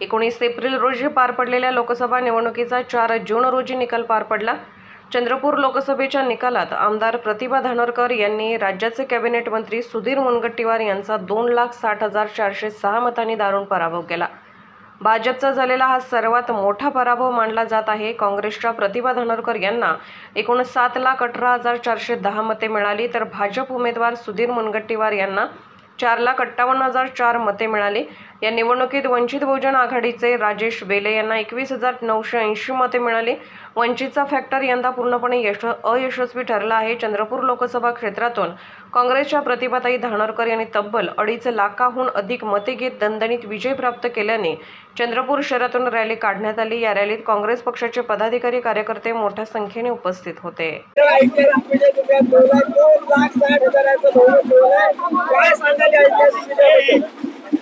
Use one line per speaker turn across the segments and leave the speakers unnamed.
19 April रोजी पार पडलेल्या लोकसभा निवडणुकीचा 4 जून रोजी निकाल पार पडला। चंद्रपूर लोकसभेच्या निकालात आमदार प्रतिभा धानोरकर यांनी राज्याचे कॅबिनेट मंत्री सुधीर मुनगंटीवार यांचा 2,60,406 मतांनी दारुण पराभव केला। भाजपचा झालेला हा सर्वात मोठा पराभव मानला जात आहे। काँग्रेसच्या प्रतिभा धानोरकर यांना एकूण 7,18,410 मते मिळाली, तर भाजप उमेदवार सुधीर मुनगंटीवार यांना 4,58,004 मते मिळाली। या निवडणुकीत वंचित बहुजन आघाडीचे राजेश बेले यांना 21,980 मते मिळाली। वंचितचा फॅक्टर यंदा पूर्णपणे अयशस्वी ठरला आहे। चंद्रपूर लोकसभा क्षेत्रातून काँग्रेसच्या प्रतिभाताई धानोरकर यांनी तब्बल 2.5 लाखाहून अधिक मते घेत दणदणीत विजय प्राप्त केल्याने चंद्रपूर शहरातून रॅली काढण्यात आली। या रॅलीत काँग्रेस पक्षाचे पदाधिकारी कार्यकर्ते मोठ्या संख्येने उपस्थित होते।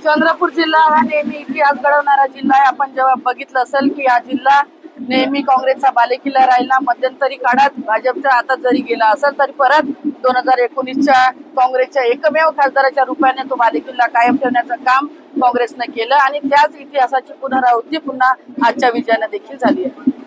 चंद्रपूर जिल्हा हा नेहमी इतिहास घडवणारा जिल्हा आहे। आपण जेव्हा बघितलं असेल की हा जिल्हा नेहमी काँग्रेसचा बालेकिल्ला राहिला। मध्यंतरी काळात भाजपच्या हातात जरी गेला असेल तरी परत 2019च्या काँग्रेसच्या एकमेव खासदाराच्या रूपाने तो बालेकिल्ला कायम ठेवण्याचं काम काँग्रेसने केलं आणि त्याच इतिहासाची पुनरावृत्ती पुन्हा आजच्या विजयाने देखील झाली आहे।